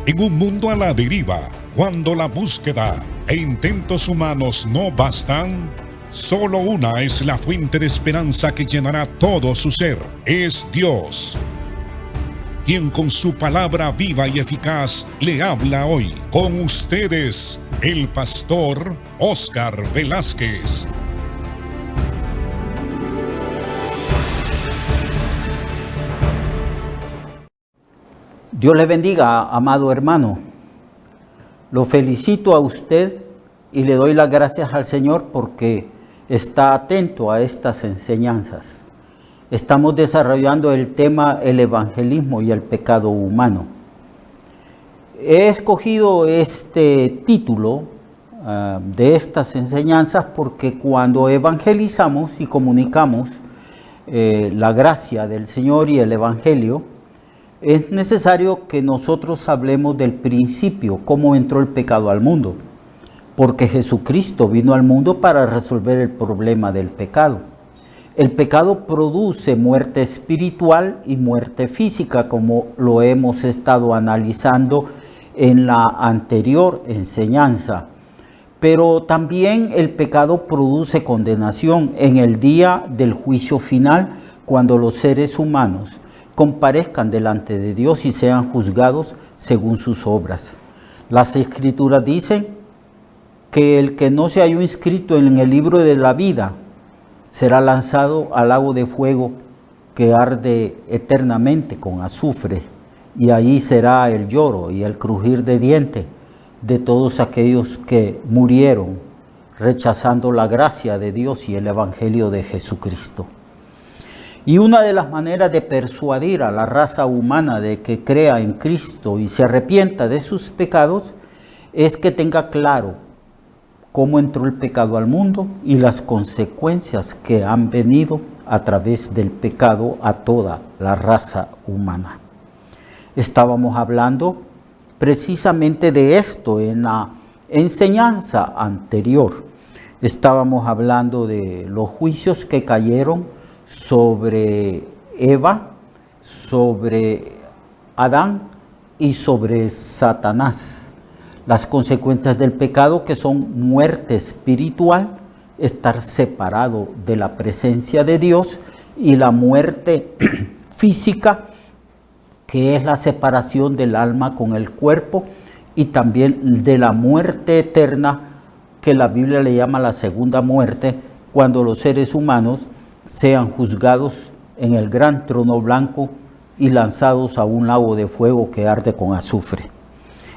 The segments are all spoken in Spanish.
En un mundo a la deriva, cuando la búsqueda e intentos humanos no bastan, solo una es la fuente de esperanza que llenará todo su ser. Es Dios, quien con su palabra viva y eficaz le habla hoy. Con ustedes, el pastor Óscar Velázquez. Dios le bendiga, amado hermano. Lo felicito a usted y le doy las gracias al Señor porque está atento a estas enseñanzas. Estamos desarrollando el tema el evangelismo y el pecado humano. He escogido este título de estas enseñanzas porque cuando evangelizamos y comunicamos la gracia del Señor y el evangelio, es necesario que nosotros hablemos del principio, cómo entró el pecado al mundo, porque Jesucristo vino al mundo para resolver el problema del pecado. El pecado produce muerte espiritual y muerte física, como lo hemos estado analizando en la anterior enseñanza. Pero también el pecado produce condenación en el día del juicio final, cuando los seres humanos comparezcan delante de Dios y sean juzgados según sus obras. Las Escrituras dicen que el que no se halló inscrito en el libro de la vida será lanzado al lago de fuego que arde eternamente con azufre, y allí será el lloro y el crujir de dientes de todos aquellos que murieron rechazando la gracia de Dios y el evangelio de Jesucristo. Y una de las maneras de persuadir a la raza humana de que crea en Cristo y se arrepienta de sus pecados es que tenga claro cómo entró el pecado al mundo y las consecuencias que han venido a través del pecado a toda la raza humana. Estábamos hablando precisamente de esto en la enseñanza anterior. Estábamos hablando de los juicios que cayeron sobre Eva, sobre Adán y sobre Satanás. Las consecuencias del pecado, que son muerte espiritual, estar separado de la presencia de Dios, y la muerte física, que es la separación del alma con el cuerpo, y también de la muerte eterna, que la Biblia le llama la segunda muerte, cuando los seres humanos sean juzgados en el gran trono blanco y lanzados a un lago de fuego que arde con azufre.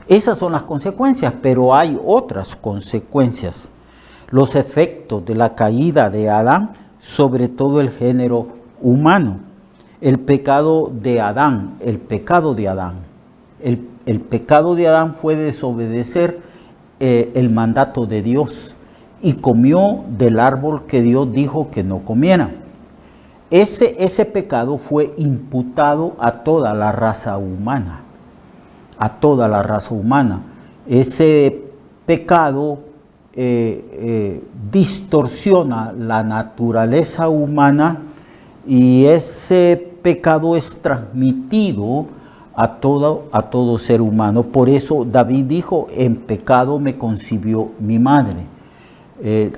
Esas son las consecuencias, pero hay otras consecuencias. Los efectos de la caída de Adán sobre todo el género humano. El pecado de Adán, el pecado de Adán fue desobedecer el mandato de Dios y comió del árbol que Dios dijo que no comiera. Ese pecado fue imputado a toda la raza humana, Ese pecado distorsiona la naturaleza humana, y ese pecado es transmitido a todo ser humano. Por eso David dijo: en pecado me concibió mi madre,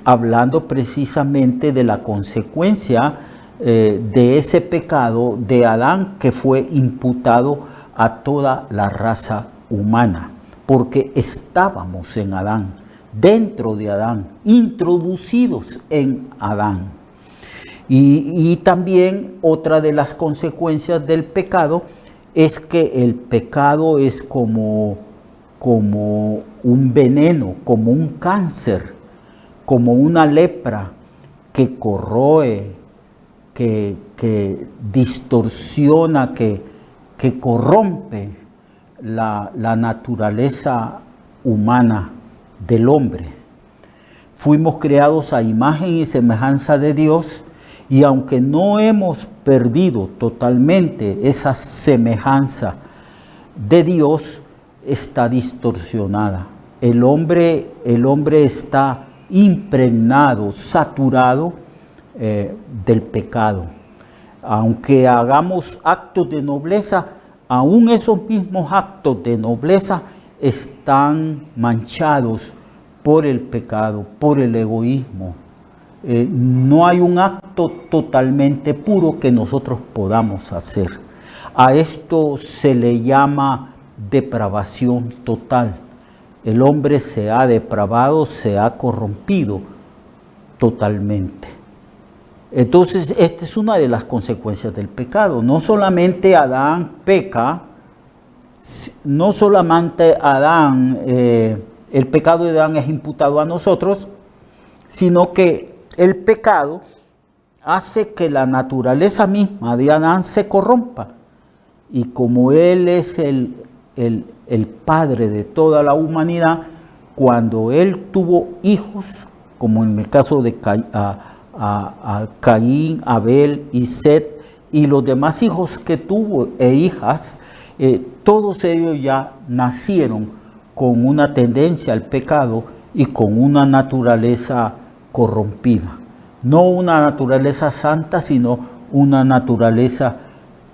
hablando precisamente de la consecuencia de ese pecado de Adán, que fue imputado a toda la raza humana, porque estábamos en Adán, dentro de Adán, introducidos en Adán. Y también otra de las consecuencias del pecado es que el pecado es como un veneno, como un cáncer, como una lepra que corroe, que distorsiona, que corrompe la naturaleza humana del hombre. Fuimos creados a imagen y semejanza de Dios, y aunque no hemos perdido totalmente esa semejanza de Dios, está distorsionada. El hombre está impregnado, saturado del pecado. Aunque hagamos actos de nobleza, aún esos mismos actos de nobleza están manchados por el pecado, por el egoísmo. No hay un acto totalmente puro que nosotros podamos hacer. A esto se le llama depravación total. El hombre se ha depravado, se ha corrompido totalmente. Entonces, esta es una de las consecuencias del pecado. No solamente Adán peca, no solamente Adán, el pecado de Adán es imputado a nosotros, sino que el pecado hace que la naturaleza misma de Adán se corrompa. Y como él es el padre de toda la humanidad, cuando él tuvo hijos, como en el caso de Caín, Abel y Set, y los demás hijos que tuvo e hijas, todos ellos ya nacieron con una tendencia al pecado y con una naturaleza corrompida. No una naturaleza santa, sino una naturaleza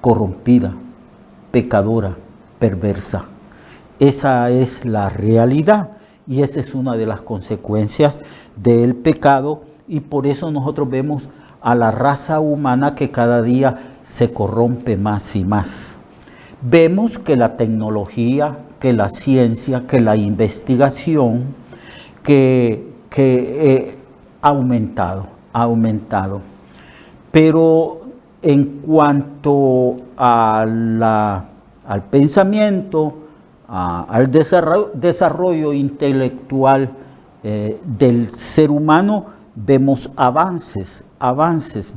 corrompida, pecadora, perversa. Esa es la realidad y esa es una de las consecuencias del pecado, y por eso nosotros vemos a la raza humana que cada día se corrompe más y más. Vemos que la tecnología, que la ciencia, que la investigación, que ha aumentado. Pero en cuanto al pensamiento, al desarrollo intelectual del ser humano, vemos avances.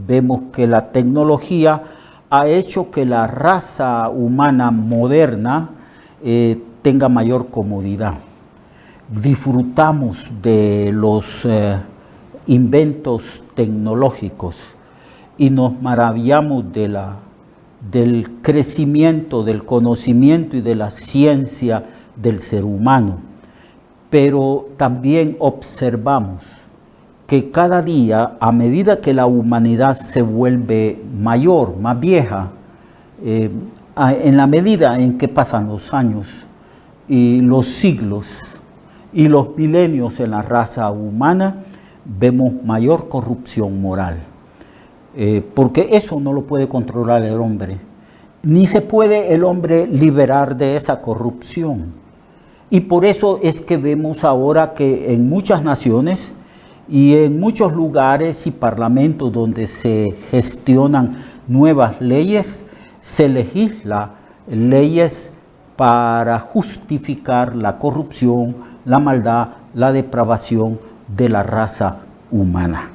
Vemos que la tecnología ha hecho que la raza humana moderna tenga mayor comodidad. Disfrutamos de los inventos tecnológicos y nos maravillamos del crecimiento, del conocimiento y de la ciencia del ser humano. Pero también observamos que cada día, a medida que la humanidad se vuelve mayor, más vieja, en la medida en que pasan los años y los siglos y los milenios en la raza humana, vemos mayor corrupción moral. Porque eso no lo puede controlar el hombre, ni se puede el hombre liberar de esa corrupción. Y por eso es que vemos ahora que en muchas naciones y en muchos lugares y parlamentos donde se gestionan nuevas leyes, se legisla leyes para justificar la corrupción, la maldad, la depravación de la raza humana.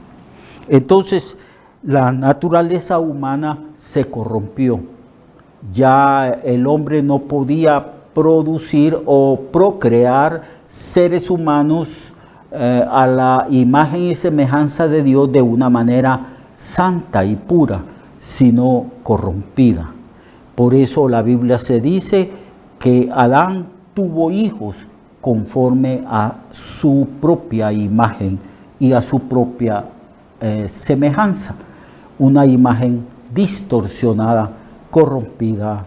Entonces, la naturaleza humana se corrompió. Ya el hombre no podía producir o procrear seres humanos a la imagen y semejanza de Dios de una manera santa y pura, sino corrompida. Por eso la Biblia se dice que Adán tuvo hijos conforme a su propia imagen y a su propia semejanza. Una imagen distorsionada, corrompida,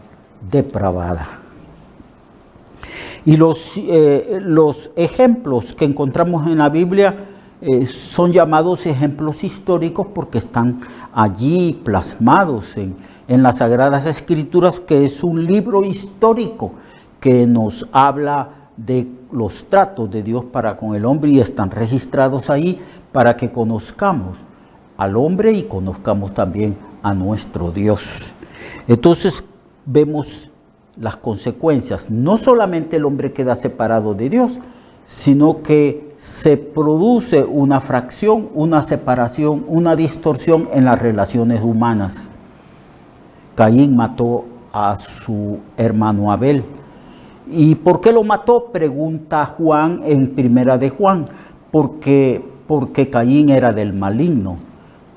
depravada. Y los ejemplos que encontramos en la Biblia son llamados ejemplos históricos porque están allí plasmados en las Sagradas Escrituras, que es un libro histórico que nos habla de los tratos de Dios para con el hombre, y están registrados ahí para que conozcamos al hombre y conozcamos también a nuestro Dios. Entonces vemos las consecuencias. No solamente el hombre queda separado de Dios, sino que se produce una fracción, una separación, una distorsión en las relaciones humanas. Caín mató a su hermano Abel. ¿Y por qué lo mató? Pregunta Juan en Primera de Juan. Porque Caín era del maligno,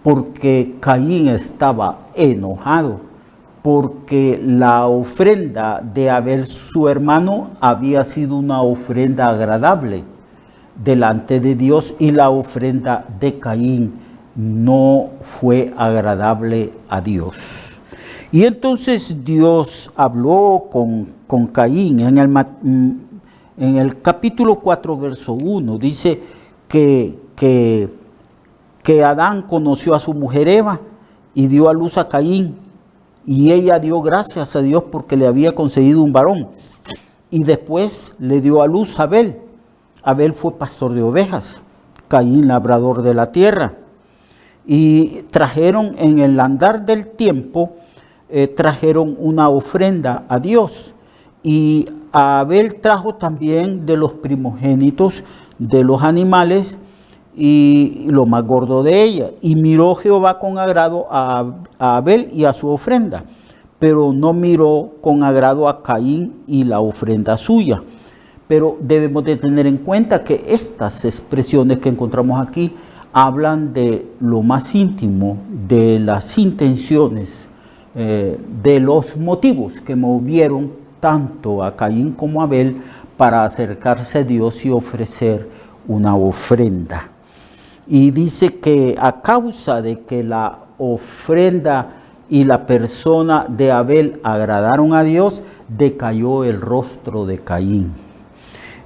porque Caín estaba enojado, porque la ofrenda de Abel, su hermano, había sido una ofrenda agradable delante de Dios, y la ofrenda de Caín no fue agradable a Dios. Y entonces Dios habló con Caín en el capítulo 4, verso 1. Dice que Adán conoció a su mujer Eva y dio a luz a Caín. Y ella dio gracias a Dios porque le había concedido un varón. Y después le dio a luz a Abel. Abel fue pastor de ovejas, Caín labrador de la tierra. Y trajeron en el andar del tiempo, trajeron una ofrenda a Dios. Y Abel trajo también de los primogénitos de los animales y lo más gordo de ella. Y miró Jehová con agrado a Abel y a su ofrenda, pero no miró con agrado a Caín y la ofrenda suya. Pero debemos de tener en cuenta que estas expresiones que encontramos aquí hablan de lo más íntimo, de las intenciones, de los motivos que movieron tanto a Caín como a Abel para acercarse a Dios y ofrecer una ofrenda. Y dice que a causa de que la ofrenda y la persona de Abel agradaron a Dios, decayó el rostro de Caín.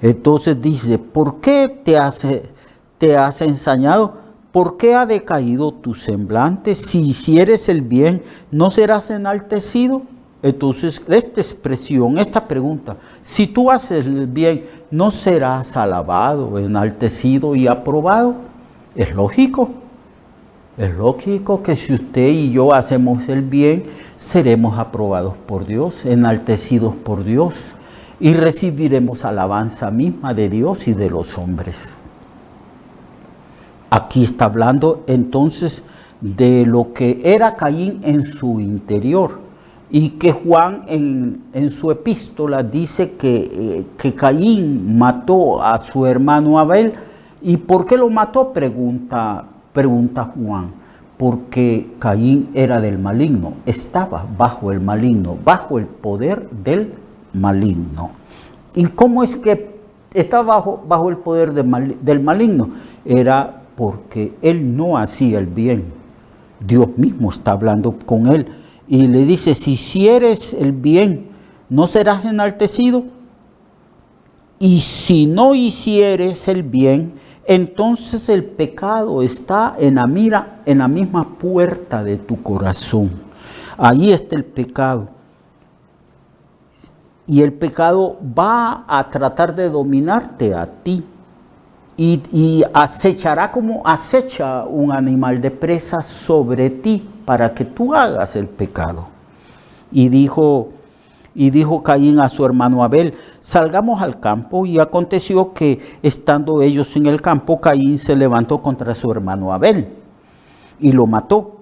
Entonces dice, ¿por qué te has ensañado? ¿Por qué ha decaído tu semblante? Si hicieres el bien, ¿no serás enaltecido? Entonces, esta expresión, esta pregunta, si tú haces el bien, ¿no serás alabado, enaltecido y aprobado? Es lógico que si usted y yo hacemos el bien, seremos aprobados por Dios, enaltecidos por Dios y recibiremos alabanza misma de Dios y de los hombres. Aquí está hablando entonces de lo que era Caín en su interior y que Juan en su epístola dice que Caín mató a su hermano Abel. ¿Y por qué lo mató? Pregunta Juan. Porque Caín era del maligno, estaba bajo el maligno, bajo el poder del maligno. ¿Y cómo es que estaba bajo el poder del maligno? Era porque él no hacía el bien. Dios mismo está hablando con él y le dice, si hicieres el bien, ¿no serás enaltecido? Y si no hicieres el bien, entonces el pecado está en la misma puerta de tu corazón. Ahí está el pecado. Y el pecado va a tratar de dominarte a ti. Y acechará como acecha un animal de presa sobre ti para que tú hagas el pecado. Y dijo Caín a su hermano Abel, salgamos al campo. Y aconteció que estando ellos en el campo, Caín se levantó contra su hermano Abel y lo mató.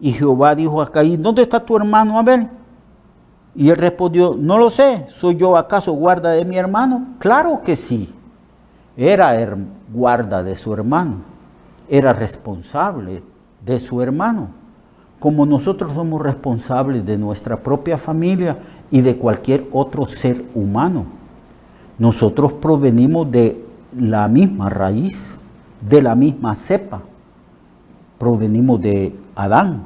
Y Jehová dijo a Caín, ¿dónde está tu hermano Abel? Y él respondió, no lo sé, ¿soy yo acaso guarda de mi hermano? Claro que sí. Era guarda de su hermano, era responsable de su hermano, como nosotros somos responsables de nuestra propia familia y de cualquier otro ser humano. Nosotros provenimos de la misma raíz, de la misma cepa, provenimos de Adán.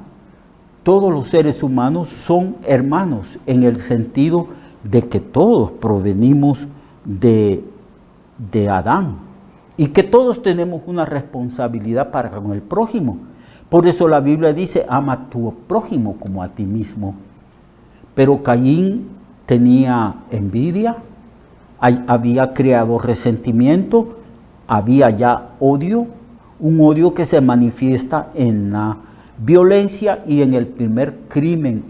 Todos los seres humanos son hermanos en el sentido de que todos provenimos de Adán y que todos tenemos una responsabilidad para con el prójimo. Por eso la Biblia dice, ama a tu prójimo como a ti mismo. Pero Caín tenía envidia, había creado resentimiento, había ya odio, un odio que se manifiesta en la violencia y en el primer crimen,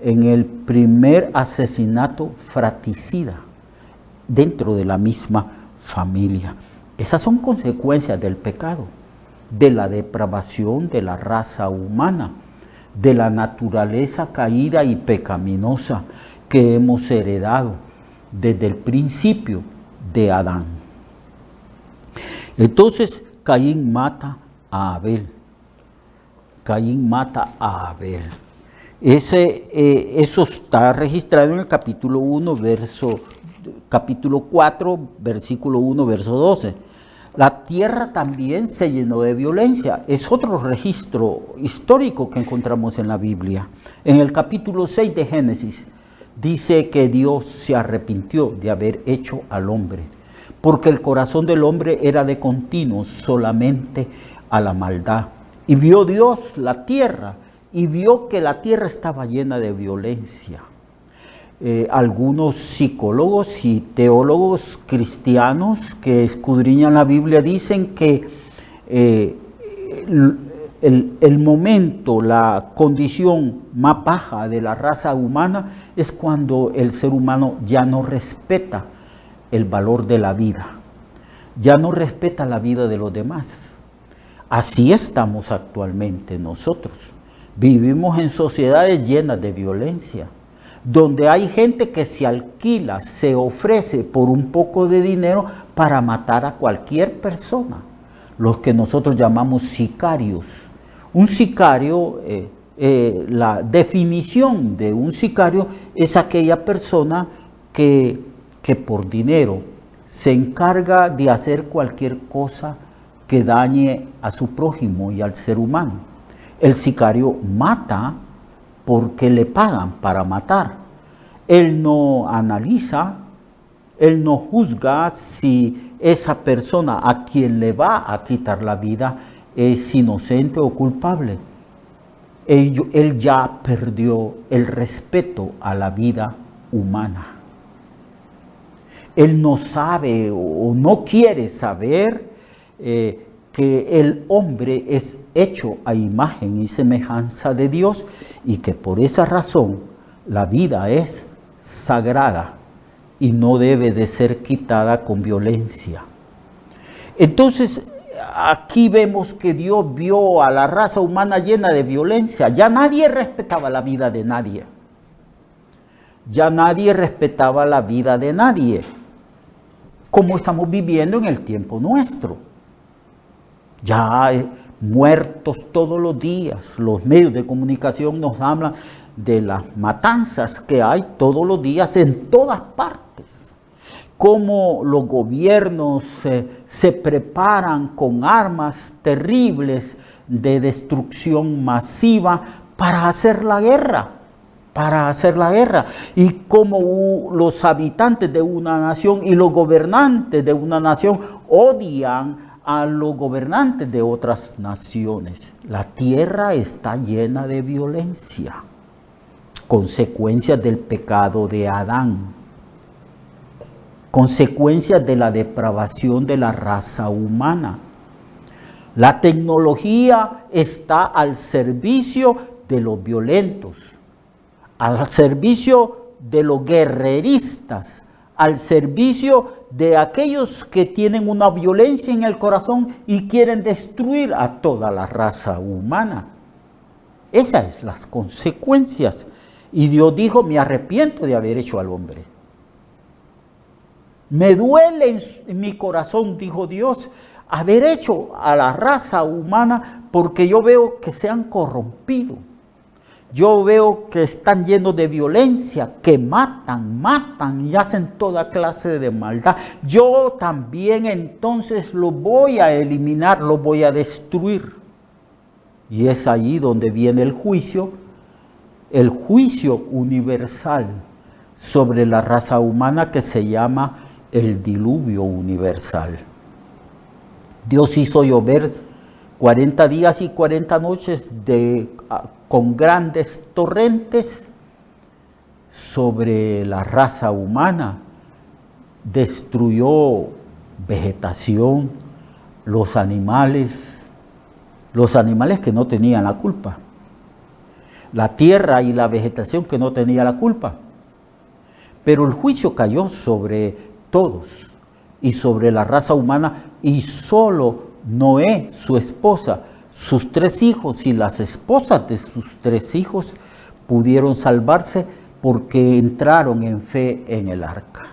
en el primer asesinato fratricida dentro de la misma familia. Esas son consecuencias del pecado, de la depravación de la raza humana, de la naturaleza caída y pecaminosa que hemos heredado desde el principio de Adán. Entonces Caín mata a Abel. Caín mata a Abel. Eso está registrado en el capítulo 4, versículo 1, verso 12. La tierra también se llenó de violencia. Es otro registro histórico que encontramos en la Biblia. En el capítulo 6 de Génesis dice que Dios se arrepintió de haber hecho al hombre, porque el corazón del hombre era de continuo solamente a la maldad. Y vio Dios la tierra y vio que la tierra estaba llena de violencia. Algunos psicólogos y teólogos cristianos que escudriñan la Biblia dicen que el momento, la condición más baja de la raza humana es cuando el ser humano ya no respeta el valor de la vida, ya no respeta la vida de los demás. Así estamos actualmente nosotros. Vivimos en sociedades llenas de violencia, donde hay gente que se alquila, se ofrece por un poco de dinero para matar a cualquier persona, los que nosotros llamamos sicarios. Un sicario, la definición de un sicario es aquella persona que por dinero se encarga de hacer cualquier cosa que dañe a su prójimo y al ser humano. El sicario mata porque le pagan para matar. Él no analiza, él no juzga si esa persona a quien le va a quitar la vida es inocente o culpable. Él ya perdió el respeto a la vida humana. Él no sabe o no quiere saber que el hombre es hecho a imagen y semejanza de Dios y que por esa razón la vida es sagrada y no debe de ser quitada con violencia. Entonces, aquí vemos que Dios vio a la raza humana llena de violencia. Ya nadie respetaba la vida de nadie. Ya nadie respetaba la vida de nadie, como estamos viviendo en el tiempo nuestro. Ya muertos todos los días. Los medios de comunicación nos hablan de las matanzas que hay todos los días en todas partes. Cómo los gobiernos se preparan con armas terribles de destrucción masiva para hacer la guerra. Y cómo los habitantes de una nación y los gobernantes de una nación odian a los gobernantes de otras naciones. La tierra está llena de violencia, consecuencias del pecado de Adán, consecuencias de la depravación de la raza humana. La tecnología está al servicio de los violentos, al servicio de los guerreristas, al servicio de aquellos que tienen una violencia en el corazón y quieren destruir a toda la raza humana. Esas son las consecuencias. Y Dios dijo, me arrepiento de haber hecho al hombre. Me duele en mi corazón, dijo Dios, haber hecho a la raza humana porque yo veo que se han corrompido. Yo veo que están llenos de violencia, que matan y hacen toda clase de maldad. Yo también entonces los voy a eliminar, los voy a destruir. Y es ahí donde viene el juicio universal sobre la raza humana que se llama el diluvio universal. Dios hizo llover 40 días y 40 noches con grandes torrentes sobre la raza humana. Destruyó vegetación, los animales que no tenían la culpa. La tierra y la vegetación que no tenía la culpa. Pero el juicio cayó sobre todos y sobre la raza humana, y solo Noé, su esposa, sus 3 hijos y las esposas de sus 3 hijos pudieron salvarse porque entraron en fe en el arca.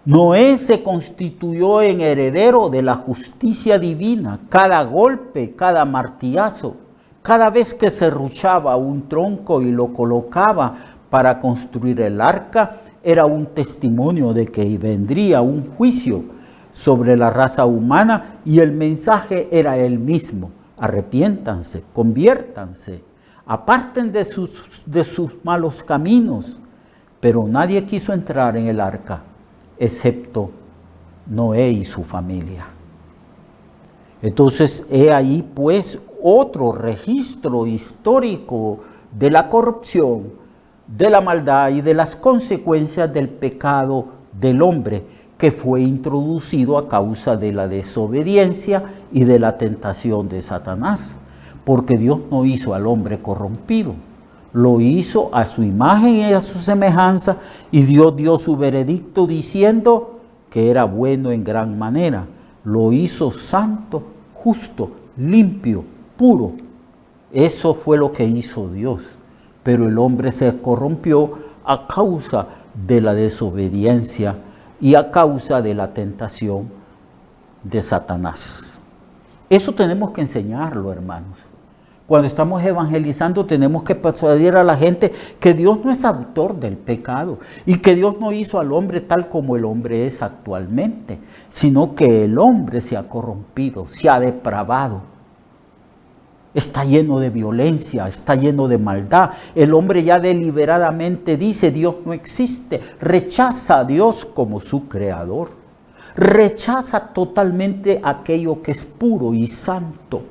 Noé se constituyó en heredero de la justicia divina. Cada golpe, cada martillazo, cada vez que se ruchaba un tronco y lo colocaba para construir el arca, era un testimonio de que vendría un juicio sobre la raza humana y el mensaje era el mismo: arrepiéntanse, conviértanse, aparten de sus malos caminos. Pero nadie quiso entrar en el arca, excepto Noé y su familia. Entonces, he ahí pues otro registro histórico de la corrupción, de la maldad y de las consecuencias del pecado del hombre, que fue introducido a causa de la desobediencia y de la tentación de Satanás. Porque Dios no hizo al hombre corrompido, lo hizo a su imagen y a su semejanza, y Dios dio su veredicto diciendo que era bueno en gran manera. Lo hizo santo, justo, limpio, puro. Eso fue lo que hizo Dios. Pero el hombre se corrompió a causa de la desobediencia y a causa de la tentación de Satanás. Eso tenemos que enseñarlo, hermanos. Cuando estamos evangelizando tenemos que persuadir a la gente que Dios no es autor del pecado y que Dios no hizo al hombre tal como el hombre es actualmente, sino que el hombre se ha corrompido, se ha depravado. Está lleno de violencia, está lleno de maldad. El hombre ya deliberadamente dice: Dios no existe. Rechaza a Dios como su creador. Rechaza totalmente aquello que es puro y santo.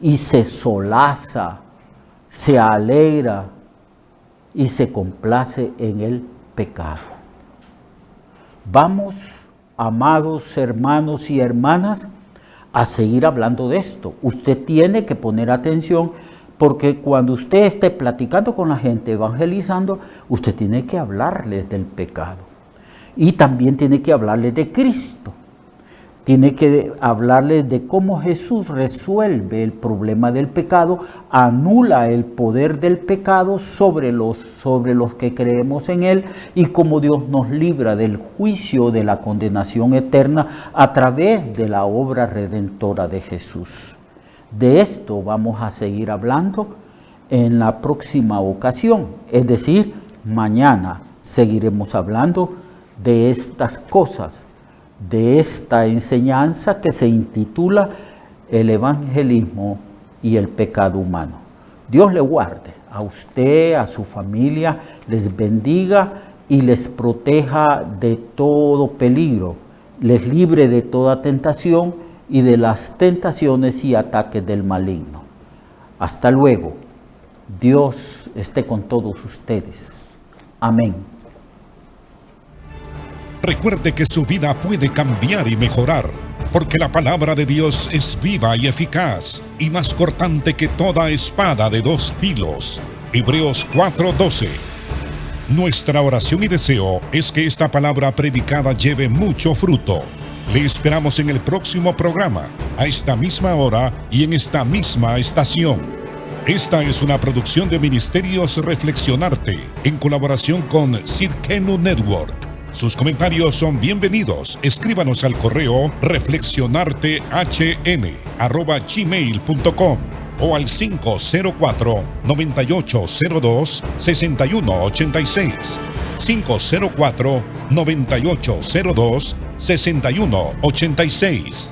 Y se solaza, se alegra y se complace en el pecado. Vamos, amados hermanos y hermanas, a seguir hablando de esto. Usted tiene que poner atención, porque cuando usted esté platicando con la gente, evangelizando, usted tiene que hablarles del pecado. Y también tiene que hablarles de Cristo. Tiene que hablarles de cómo Jesús resuelve el problema del pecado, anula el poder del pecado sobre los que creemos en Él, y cómo Dios nos libra del juicio, de la condenación eterna a través de la obra redentora de Jesús. De esto vamos a seguir hablando en la próxima ocasión, es decir, mañana seguiremos hablando de estas cosas, de esta enseñanza que se intitula El evangelismo y el pecado humano. Dios le guarde a usted, a su familia, les bendiga y les proteja de todo peligro, les libre de toda tentación y de las tentaciones y ataques del maligno. Hasta luego. Dios esté con todos ustedes. Amén. Recuerde que su vida puede cambiar y mejorar, porque la palabra de Dios es viva y eficaz, y más cortante que toda espada de dos filos. Hebreos 4:12. Nuestra oración y deseo es que esta palabra predicada lleve mucho fruto. Le esperamos en el próximo programa, a esta misma hora y en esta misma estación. Esta es una producción de Ministerios Reflexionarte, en colaboración con Cirkenu Network. Sus comentarios son bienvenidos. Escríbanos al correo reflexionartehn@gmail.com o al 504-9802-6186. 504-9802-6186.